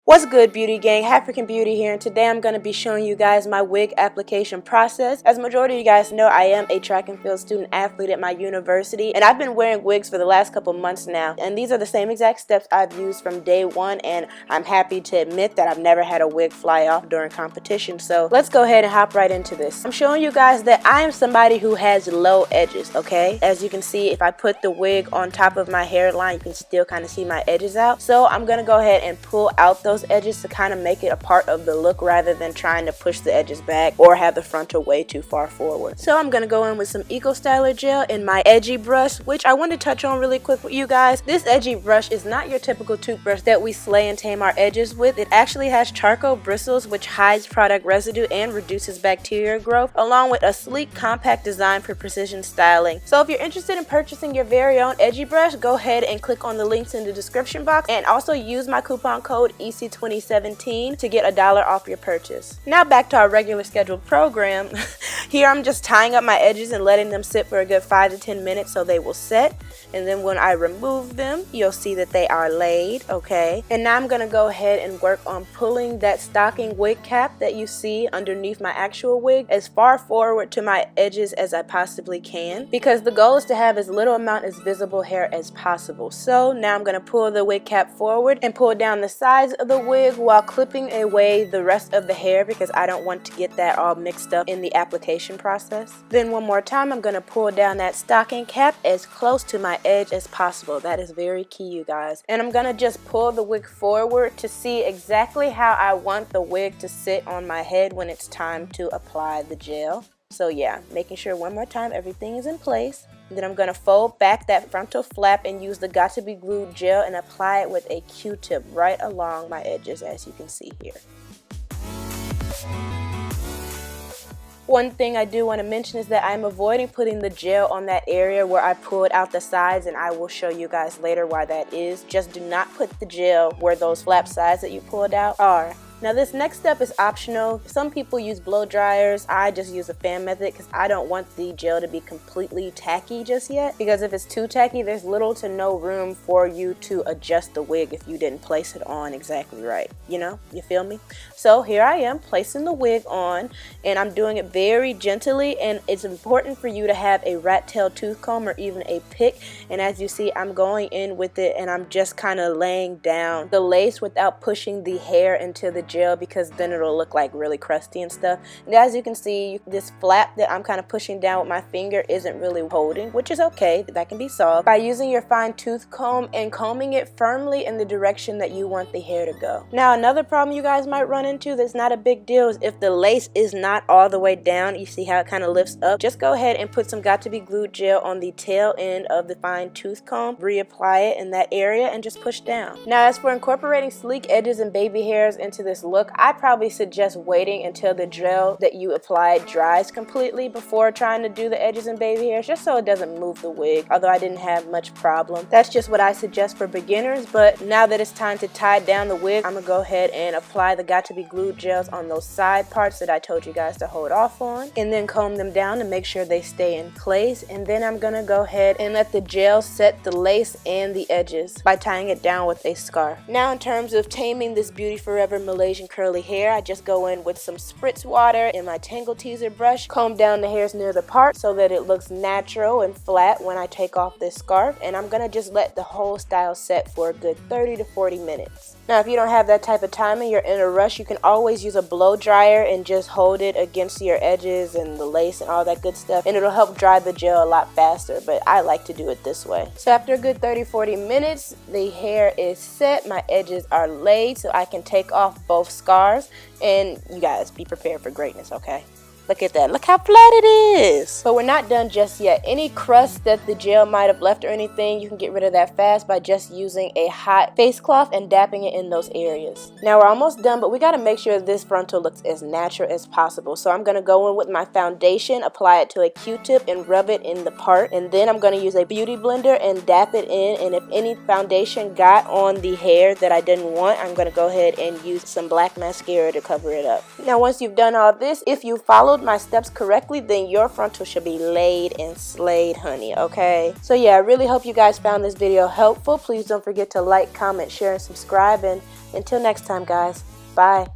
What's good, beauty gang? African Beauty here, and today I'm going to be showing you guys my wig application process. As majority of you guys know, I am a track and field student athlete at my university, and I've been wearing wigs for the last couple months now, and these are the same exact steps I've used from day one, and I'm happy to admit that I've never had a wig fly off during competition. So let's go ahead and hop right into this. I'm showing you guys that I am somebody who has low edges, okay? As you can see, if I put the wig on top of my hairline, you can still kind of see my edges out. So I'm going to go ahead and pull out those edges to kind of make it a part of the look rather than trying to push the edges back or have the frontal way too far forward. So I'm going to go in with some Eco Styler gel in my Edgi Brush, which I want to touch on really quick with you guys. This Edgi Brush is not your typical toothbrush that we slay and tame our edges with. It actually has charcoal bristles, which hides product residue and reduces bacteria growth, along with a sleek, compact design for precision styling. So if you're interested in purchasing your very own Edgi Brush, go ahead and click on the links in the description box, and also use my coupon code EC2017 to get $1 off your purchase. Now back to our regular scheduled program. Here I'm just tying up my edges and letting them sit for a good 5 to 10 minutes so they will set, and then when I remove them, you'll see that they are laid, okay? And now I'm gonna go ahead and work on pulling that stocking wig cap that you see underneath my actual wig as far forward to my edges as I possibly can, because the goal is to have as little amount as visible hair as possible. So now I'm gonna pull the wig cap forward and pull down the sides of the wig while clipping away the rest of the hair, because I don't want to get that all mixed up in the application process. Then one more time, I'm gonna pull down that stocking cap as close to my edge as possible. That is very key, you guys. And I'm gonna just pull the wig forward to see exactly how I want the wig to sit on my head when it's time to apply the gel. So yeah, making sure one more time everything is in place. Then I'm going to fold back that frontal flap and use the Got To Be Glued gel and apply it with a Q-tip right along my edges, as you can see here. One thing I do want to mention is that I'm avoiding putting the gel on that area where I pulled out the sides, and I will show you guys later why that is. Just do not put the gel where those flap sides that you pulled out are. Now this next step is optional. Some people use blow dryers. I just use a fan method because I don't want the gel to be completely tacky just yet, because if it's too tacky, there's little to no room for you to adjust the wig if you didn't place it on exactly right. You know, you feel me? So here I am placing the wig on, and I'm doing it very gently, and it's important for you to have a rat tail tooth comb or even a pick. And as you see, I'm going in with it and I'm just kind of laying down the lace without pushing the hair into the gel, because then it'll look like really crusty and stuff. And as you can see, this flap that I'm kind of pushing down with my finger isn't really holding, which is okay. That can be solved by using your fine tooth comb and combing it firmly in the direction that you want the hair to go. Now another problem you guys might run into that's not a big deal is if the lace is not all the way down. You see how it kind of lifts up? Just go ahead and put some Got To Be Glued gel on the tail end of the fine tooth comb, reapply it in that area, and just push down. Now as for incorporating sleek edges and baby hairs into this look, I probably suggest waiting until the gel that you applied dries completely before trying to do the edges and baby hairs, just so it doesn't move the wig, although I didn't have much problem. That's just what I suggest for beginners. But now that it's time to tie down the wig, I'm gonna go ahead and apply the Got To Be Glued gels on those side parts that I told you guys to hold off on, and then comb them down to make sure they stay in place. And then I'm gonna go ahead and let the gel set the lace and the edges by tying it down with a scarf. Now in terms of taming this Beauty Forever Malaysian curly hair, I just go in with some spritz water in my Tangle Teaser brush, comb down the hairs near the part so that it looks natural and flat when I take off this scarf, and I'm gonna just let the whole style set for a good 30 to 40 minutes. Now if you don't have that type of time and you're in a rush, you can always use a blow dryer and just hold it against your edges and the lace and all that good stuff, and it'll help dry the gel a lot faster, but I like to do it this way. So after a good 30-40 minutes, the hair is set, my edges are laid, so I can take off both scarves, and you guys be prepared for greatness, okay? Look at that. Look how flat it is. But we're not done just yet. Any crust that the gel might have left or anything, you can get rid of that fast by just using a hot face cloth and dapping it in those areas. Now we're almost done, but we got to make sure this frontal looks as natural as possible. So I'm going to go in with my foundation, apply it to a Q-tip and rub it in the part. And then I'm going to use a beauty blender and dap it in. And if any foundation got on the hair that I didn't want, I'm going to go ahead and use some black mascara to cover it up. Now once you've done all this, if you followed followed my steps correctly, then your frontal should be laid and slayed, honey, okay? So yeah, I really hope you guys found this video helpful. Please don't forget to like, comment, share, and subscribe. And until next time, guys, bye.